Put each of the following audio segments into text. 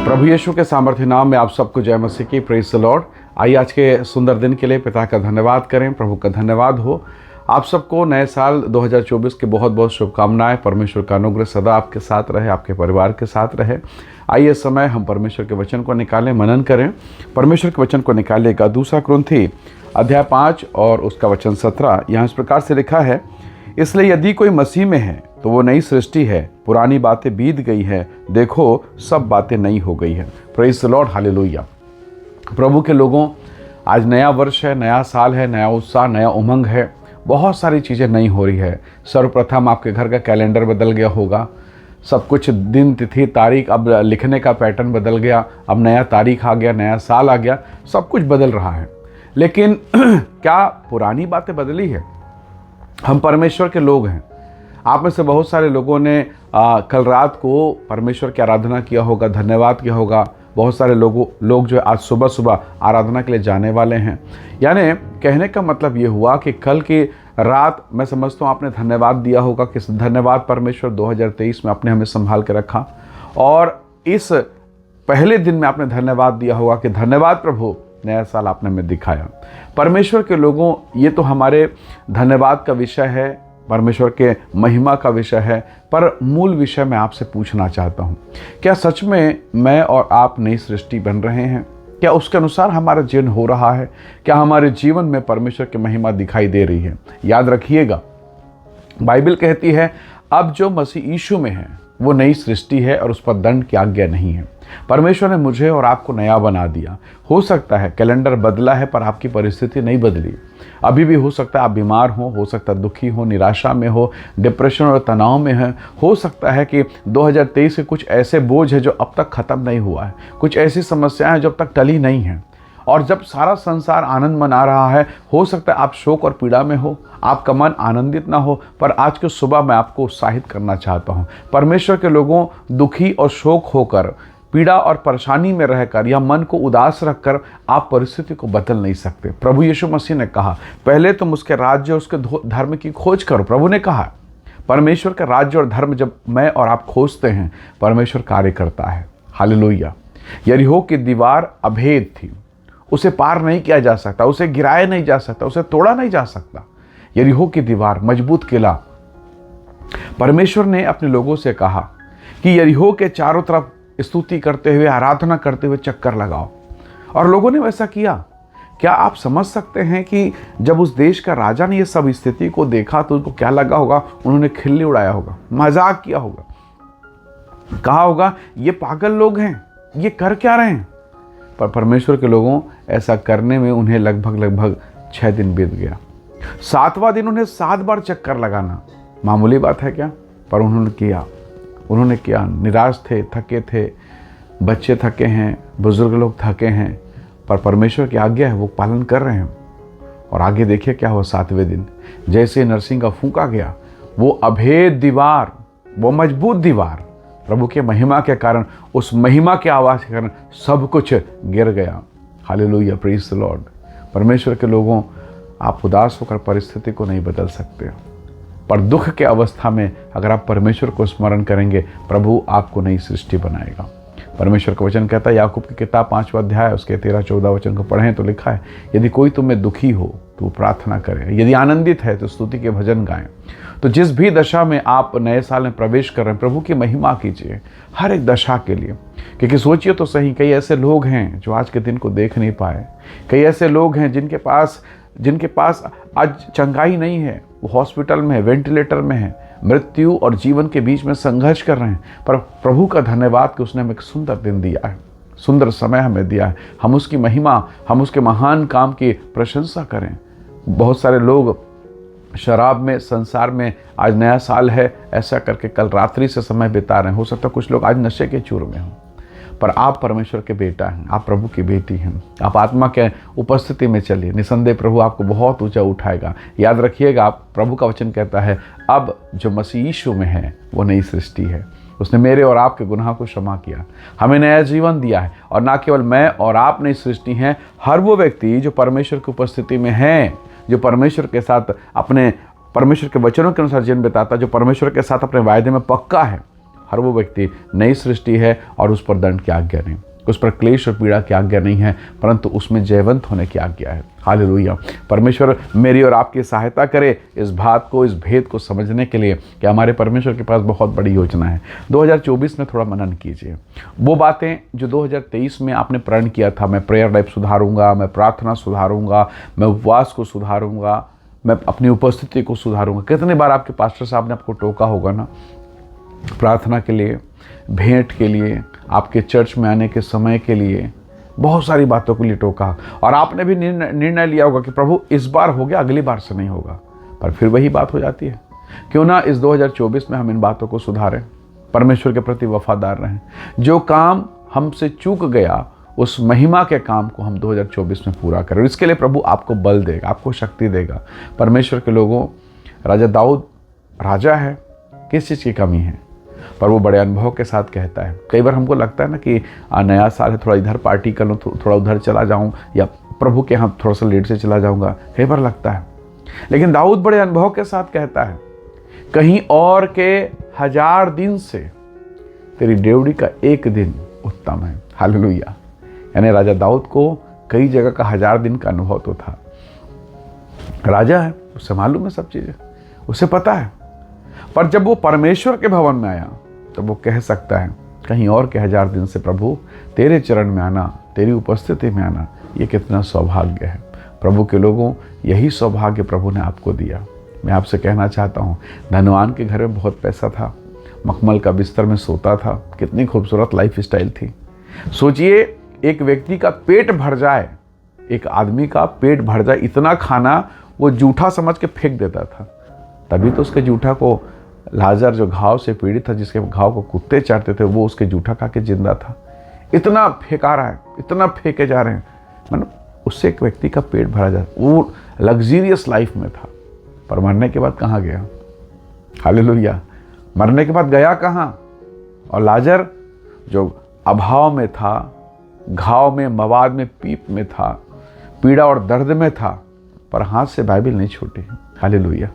प्रभु यीशु के सामर्थ्य नाम में आप सबको जय मसीह की। Praise the Lord. आइए आज के सुंदर दिन के लिए पिता का धन्यवाद करें। प्रभु का धन्यवाद हो। आप सबको नए साल 2024 की बहुत बहुत शुभकामनाएं। परमेश्वर का अनुग्रह सदा आपके साथ रहे, आपके परिवार के साथ रहे। आइए समय हम परमेश्वर के वचन को निकालें, मनन करें। परमेश्वर के वचन को निकालेगा 2 कुरिन्थी अध्याय 5 और उसका वचन 17। यहाँ इस प्रकार से लिखा है, इसलिए यदि कोई मसीह में है तो वो नई सृष्टि है, पुरानी बातें बीत गई हैं, देखो सब बातें नई हो गई हैं। Praise the Lord, hallelujah. प्रभु के लोगों, आज नया वर्ष है, नया साल है, नया उत्साह, नया उमंग है। बहुत सारी चीज़ें नई हो रही है। सर्वप्रथम आपके घर का कैलेंडर बदल गया होगा। सब कुछ दिन, तिथि, तारीख, अब लिखने का पैटर्न बदल गया। अब नया तारीख आ गया, नया साल आ गया, सब कुछ बदल रहा है। लेकिन क्या पुरानी बातें बदली है? हम परमेश्वर के लोग हैं। आप में से बहुत सारे लोगों ने कल रात को परमेश्वर की आराधना किया होगा, धन्यवाद किया होगा। बहुत सारे लोग जो आज सुबह सुबह आराधना के लिए जाने वाले हैं। यानी कहने का मतलब ये हुआ कि कल की रात मैं समझता हूँ आपने धन्यवाद दिया होगा कि धन्यवाद परमेश्वर 2023 में आपने हमें संभाल के रखा। और इस पहले दिन में आपने धन्यवाद दिया होगा कि धन्यवाद प्रभु, नया साल आपने हमें दिखाया। परमेश्वर के लोगों, ये तो हमारे धन्यवाद का विषय है, परमेश्वर के महिमा का विषय है। पर मूल विषय मैं आपसे पूछना चाहता हूँ, क्या सच में मैं और आप नई सृष्टि बन रहे हैं? क्या उसके अनुसार हमारा जीवन हो रहा है? क्या हमारे जीवन में परमेश्वर की महिमा दिखाई दे रही है? याद रखिएगा, बाइबल कहती है अब जो मसीह यीशु में है वो नई सृष्टि है और उस पर दंड की आज्ञा नहीं है। परमेश्वर ने मुझे और आपको नया बना दिया। हो सकता है कैलेंडर बदला है पर आपकी परिस्थिति नहीं बदली। अभी भी हो सकता है आप बीमार हो सकता है दुखी हो, निराशा में हो, डिप्रेशन और तनाव में है। हो सकता है कि 2023 के कुछ ऐसे बोझ है जो अब तक ख़त्म नहीं हुआ है, कुछ ऐसी समस्याएं हैं जो अब तक टली नहीं हैं। और जब सारा संसार आनंद मना रहा है, हो सकता है आप शोक और पीड़ा में हो, आपका मन आनंदित ना हो। पर आज की सुबह मैं आपको उत्साहित करना चाहता हूँ। परमेश्वर के लोगों, दुखी और शोक होकर, पीड़ा और परेशानी में रहकर या मन को उदास रखकर आप परिस्थिति को बदल नहीं सकते। प्रभु यीशु मसीह ने कहा, पहले तुम उसके राज्य और उसके धर्म की खोज करो। प्रभु ने कहा, परमेश्वर का राज्य और धर्म जब मैं और आप खोजते हैं, परमेश्वर कार्य करता है। हालेलुया। यरीहो की दीवार अभेद थी, उसे पार नहीं किया जा सकता, उसे गिराया नहीं जा सकता, उसे तोड़ा नहीं जा सकता। यरीहो की दीवार, मजबूत किला। परमेश्वर ने अपने लोगों से कहा कि यरीहो के चारों तरफ स्तुति करते हुए, आराधना करते हुए चक्कर लगाओ। और लोगों ने वैसा किया। क्या आप समझ सकते हैं कि जब उस देश का राजा ने ये सब स्थिति को देखा तो उनको क्या लगा होगा? उन्होंने खिल्ली उड़ाया होगा, मजाक किया होगा, कहा होगा ये पागल लोग हैं, ये कर क्या रहे हैं? पर परमेश्वर के लोगों, ऐसा करने में उन्हें लगभग 6 दिन बीत गया। 7वां दिन उन्हें 7 बार चक्कर लगाना मामूली बात है क्या? पर उन्होंने किया। निराश थे, थके थे, बच्चे थके हैं, बुजुर्ग लोग थके हैं, पर परमेश्वर की आज्ञा है, वो पालन कर रहे हैं। और आगे देखिए क्या हुआ। 7वें दिन जैसे नरसिंह का फूंका गया, वो अभेद दीवार, वो मजबूत दीवार, प्रभु के महिमा के कारण, उस महिमा के आवाज़ के कारण सब कुछ गिर गया। Hallelujah, praise the Lord. परमेश्वर के लोगों, आप उदास होकर परिस्थिति को नहीं बदल सकते, पर दुख के अवस्था में अगर आप परमेश्वर को स्मरण करेंगे, प्रभु आपको नई सृष्टि बनाएगा। परमेश्वर का वचन कहता है, याकूब की किताब 5वां अध्याय उसके 13-14 वचन को पढ़ें तो लिखा है, यदि कोई तुम में दुखी हो तो प्रार्थना करे, यदि आनंदित है तो स्तुति के भजन गाएं। तो जिस भी दशा में आप नए साल में प्रवेश कर रहे हैं, प्रभु की महिमा कीजिए हर एक दशा के लिए। क्योंकि सोचिए तो सही, कई ऐसे लोग हैं जो आज के दिन को देख नहीं पाए। कई ऐसे लोग हैं जिनके पास आज चंगाई नहीं है, वो हॉस्पिटल में है, वेंटिलेटर में है, मृत्यु और जीवन के बीच में संघर्ष कर रहे हैं। पर प्रभु का धन्यवाद कि उसने हमें एक सुंदर दिन दिया है, सुंदर समय हमें दिया है। हम उसकी महिमा, हम उसके महान काम की प्रशंसा करें। बहुत सारे लोग शराब में, संसार में, आज नया साल है ऐसा करके कल रात्रि से समय बिता रहे हैं। हो सकता है कुछ लोग आज नशे के चूर में हों, पर आप परमेश्वर के बेटा हैं, आप प्रभु की बेटी हैं। आप आत्मा के उपस्थिति में चलिए, निसंदेह प्रभु आपको बहुत ऊंचा उठाएगा। याद रखिएगा, आप प्रभु का वचन कहता है, अब जो मसीह यीशु में है वो नई सृष्टि है। उसने मेरे और आपके गुनाह को क्षमा किया, हमें नया जीवन दिया है। और ना केवल मैं और आप नई सृष्टि हैं, हर वो व्यक्ति जो परमेश्वर की उपस्थिति में है, जो परमेश्वर के साथ अपने परमेश्वर के वचनों के अनुसार जीवन बिताता, जो परमेश्वर के साथ अपने वायदे में पक्का है, हर वो व्यक्ति नई सृष्टि है और उस पर दंड की आज्ञा नहीं, उस पर क्लेश और पीड़ा की आज्ञा नहीं है, परंतु उसमें जयवंत होने की आज्ञा है। हालेलुया। परमेश्वर मेरी और आपकी सहायता करे इस बात को, इस भेद को समझने के लिए कि हमारे परमेश्वर के पास बहुत बड़ी योजना है। 2024 में थोड़ा मनन कीजिए वो बातें जो 2023 में आपने प्रण किया था, मैं प्रेयर लाइफ सुधारूंगा, मैं प्रार्थना सुधारूंगा, मैं उपवास को सुधारूंगा, मैं अपनी उपस्थिति को सुधारूंगा। कितने बार आपके पास्टर साहब ने आपको टोका होगा ना, प्रार्थना के लिए, भेंट के लिए, आपके चर्च में आने के समय के लिए, बहुत सारी बातों के लिए टोका, और आपने भी निर्णय लिया होगा कि प्रभु इस बार हो गया, अगली बार से नहीं होगा। पर फिर वही बात हो जाती है। क्यों ना इस 2024 में हम इन बातों को सुधारें, परमेश्वर के प्रति वफादार रहें। जो काम हमसे चूक गया उस महिमा के काम को हम 2024 में पूरा करें। इसके लिए प्रभु आपको बल देगा, आपको शक्ति देगा। परमेश्वर के लोगों, राजा दाऊद राजा है, किस चीज़ की कमी है, पर वो बड़े अनुभव के साथ कहता है। कई बार हमको लगता है ना कि नया साल है, थोड़ा इधर पार्टी कर लूँ, थोड़ा उधर चला जाऊँ, या प्रभु के यहाँ थोड़ा सा लेट से चला जाऊँगा, कई बार लगता है। लेकिन दाऊद बड़े अनुभव के साथ कहता है, कहीं और के 1000 दिन से तेरी ड्योढ़ी का एक दिन उत्तम है। हालेलुया। यानी राजा दाऊद को कई जगह का 1000 दिन का अनुभव तो था। राजा है, उसे मालूम है सब चीज़ें, उसे पता है। पर जब वो परमेश्वर के भवन में आया तो वो कह सकता है, कहीं और के 1000 दिन से प्रभु तेरे चरण में आना, तेरी उपस्थिति में आना, ये कितना सौभाग्य है। प्रभु के लोगों, यही सौभाग्य प्रभु ने आपको दिया। मैं आपसे कहना चाहता हूँ, धनवान के घर में बहुत पैसा था, मखमल का बिस्तर में सोता था, कितनी खूबसूरत लाइफ स्टाइल थी। सोचिए, एक व्यक्ति का पेट भर जाए, एक आदमी का पेट भर जाए, इतना खाना वो जूठा समझ के फेंक देता था। तभी तो उसके जूठा को लाजर जो घाव से पीड़ित था, जिसके घाव को कुत्ते चाटते थे, वो उसके जूठा खा के जिंदा था। इतना फेंका रहा है, इतना फेंके जा रहे हैं, मतलब उससे एक व्यक्ति का पेट भरा जाए। वो लग्जीरियस लाइफ में था, पर मरने के बाद कहाँ गया? हालेलुया। मरने के बाद गया कहाँ? और लाजर जो अभाव में था, घाव में, मवाद में, पीप में था, पीड़ा और दर्द में था, पर हाथ से बाइबल नहीं छूटी। हालेलुया।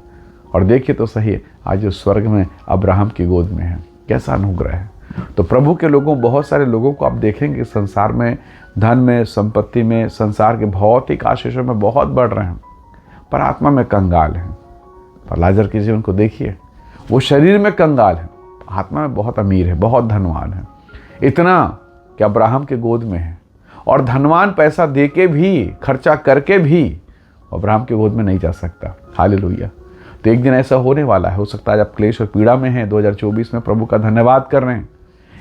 और देखिए तो सही, आज उस स्वर्ग में अब्राहम की गोद में है। कैसा अनुग्रह है। तो प्रभु के लोगों, बहुत सारे लोगों को आप देखेंगे संसार में, धन में, संपत्ति में, संसार के भौतिक आशीषों में बहुत बढ़ रहे हैं, पर आत्मा में कंगाल हैं। पर लाजर के जीवन को देखिए, वो शरीर में कंगाल है, आत्मा में बहुत अमीर है, बहुत धनवान है। इतना कि अब्राहम के गोद में है, और धनवान पैसा दे के भी, खर्चा करके भी अब्राहम के गोद में नहीं जा सकता। हालेलुया। तो एक दिन ऐसा होने वाला है, हो सकता है आप क्लेश और पीड़ा में हैं, 2024 में प्रभु का धन्यवाद कर रहे हैं।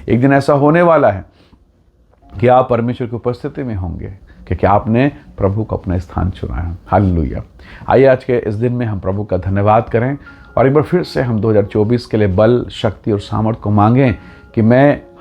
एक दिन ऐसा होने वाला है कि आप परमेश्वर की उपस्थिति में होंगे, क्योंकि आपने प्रभु को अपना स्थान चुना है। हालेलुया। आइए आज के इस दिन में हम प्रभु का धन्यवाद करें, और एक बार फिर से हम 2024 के लिए बल, शक्ति और सामर्थ को मांगें कि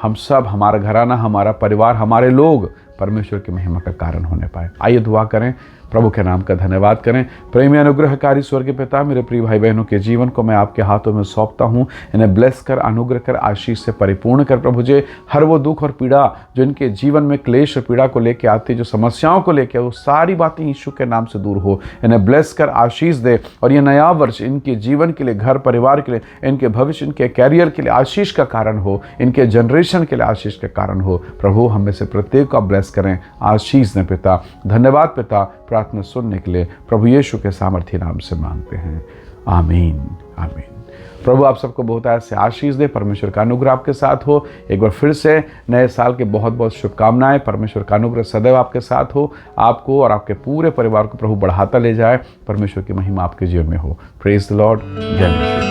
हम सब, हमारा घराना, हमारा परिवार, हमारे लोग परमेश्वर की महिमा का कारण होने पाए। आइए दुआ करें, प्रभु के नाम का धन्यवाद करें। प्रेमी अनुग्रहकारी स्वर्गीय पिता, मेरे प्रिय भाई बहनों के जीवन को मैं आपके हाथों में सौंपता हूँ। इन्हें ब्लेस कर, अनुग्रह कर, आशीष से परिपूर्ण कर। प्रभु जी, हर वो दुख और पीड़ा जो इनके जीवन में क्लेश और पीड़ा को लेकर आती, जो समस्याओं को लेकर, वो सारी बातें यीशु के नाम से दूर हो। इन्हें ब्लेस कर, आशीष दे, और ये नया वर्ष इनके जीवन के लिए, घर परिवार के लिए, इनके भविष्य, इनके कैरियर के लिए आशीष का कारण हो, इनके जनरेशन के लिए आशीष का कारण हो। प्रभु हम में से प्रत्येक को ब्लेस करें, आशीष दें पिता। धन्यवाद पिता, प्रार्थना सुनने के लिए प्रभु यीशु के सामर्थ्य नाम से मांगते हैं। आमीन, आमीन। प्रभु आप सबको बहुत ऐसे आशीष दे, परमेश्वर का अनुग्रह आपके साथ हो। एक बार फिर से नए साल के बहुत बहुत शुभकामनाएं। परमेश्वर का अनुग्रह सदैव आपके साथ हो, आपको और आपके पूरे परिवार को प्रभु बढ़ाता ले जाए। परमेश्वर की महिमा आपके जीवन में हो। Praise the Lord. जय मसीह।